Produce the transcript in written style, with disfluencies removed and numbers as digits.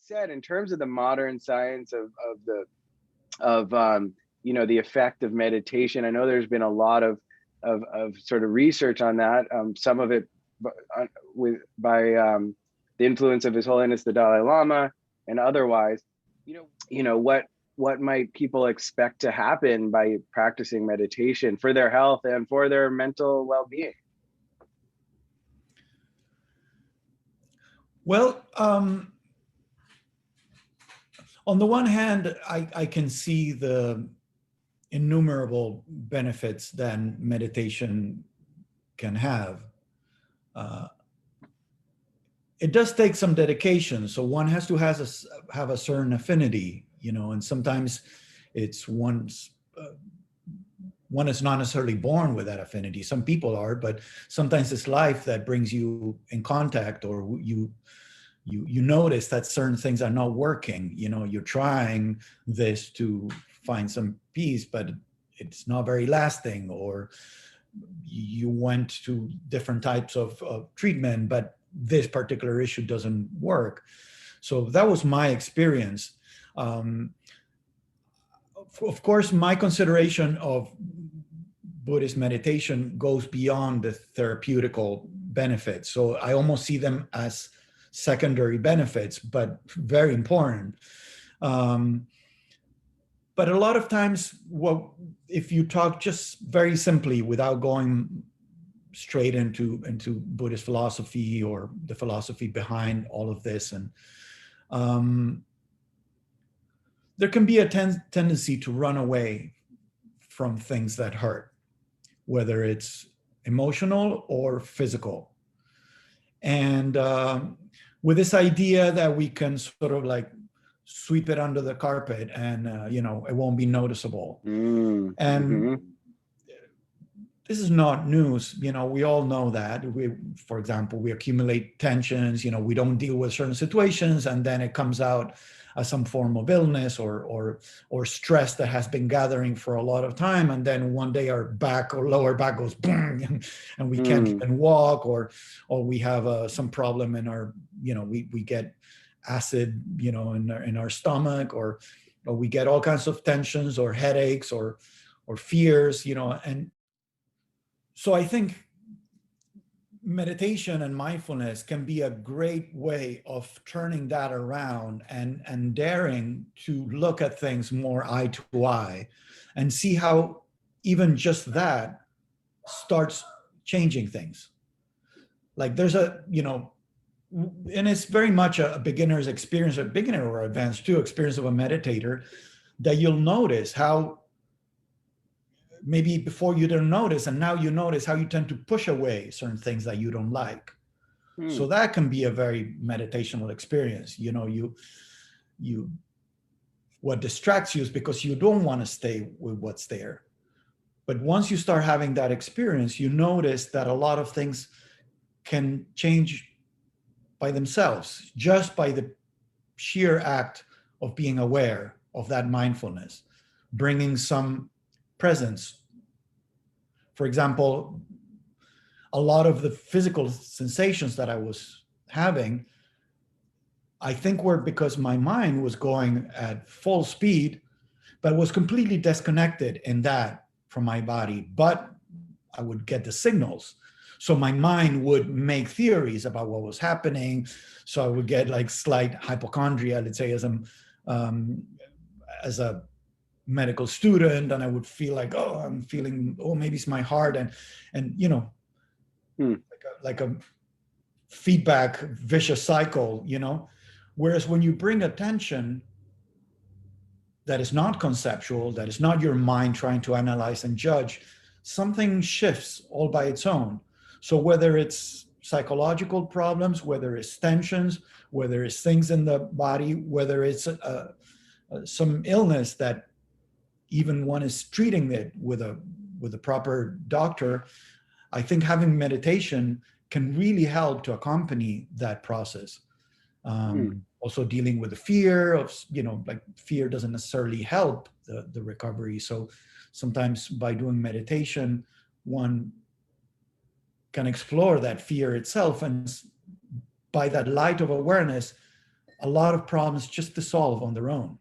said, in terms of the modern science of the effect of meditation, I know there's been a lot of sort of research on that. Some of it by the influence of His Holiness the Dalai Lama and otherwise. What might people expect to happen by practicing meditation for their health and for their mental well-being? Well, on the one hand, I can see the innumerable benefits that meditation can have. It does take some dedication, so one has to have a certain affinity, and sometimes it's one is not necessarily born with that affinity. Some people are, but sometimes it's life that brings you in contact, or you notice that certain things are not working. You're trying this to find some peace, but it's not very lasting, or you went to different types of treatment, but this particular issue doesn't work. So that was my experience. Of course, my consideration of Buddhist meditation goes beyond the therapeutical benefits. So I almost see them as secondary benefits, but very important. But a lot of times, if you talk just very simply without going straight into Buddhist philosophy or the philosophy behind all of this, and there can be a tendency to run away from things that hurt, whether it's emotional or physical. And with this idea that we can sort of like sweep it under the carpet and, it won't be noticeable. And this is not news. We all know that. For example, we accumulate tensions, we don't deal with certain situations, and then it comes out as some form of illness or stress that has been gathering for a lot of time. And then one day our back or lower back goes boom, and we can't even walk, or we have some problem in our, we get acid, in our stomach, or we get all kinds of tensions or headaches or fears, and so I think meditation and mindfulness can be a great way of turning that around and daring to look at things more eye to eye and see how even just that starts changing things. Like there's and it's very much a beginner's experience, a beginner or advanced too experience of a meditator, that you'll notice how maybe before you didn't notice, and now you notice how you tend to push away certain things that you don't like. So that can be a very meditational experience. What distracts you is because you don't want to stay with what's there. But once you start having that experience, you notice that a lot of things can change by themselves, just by the sheer act of being aware of that mindfulness, bringing some presence. For example, a lot of the physical sensations that I was having, I think were because my mind was going at full speed, but was completely disconnected in that from my body. But I would get the signals. So my mind would make theories about what was happening. So I would get like slight hypochondria, let's say, as a medical student, and I would feel like, maybe it's my heart, and like a feedback vicious cycle, Whereas when you bring attention that is not conceptual, that is not your mind trying to analyze and judge, something shifts all by its own. So whether it's psychological problems, whether it's tensions, whether it's things in the body, whether it's some illness that even one is treating it with a proper doctor, I think having meditation can really help to accompany that process. Also dealing with the fear of, like fear doesn't necessarily help the recovery. So sometimes by doing meditation, one can explore that fear itself, and by that light of awareness, a lot of problems just to solve on their own.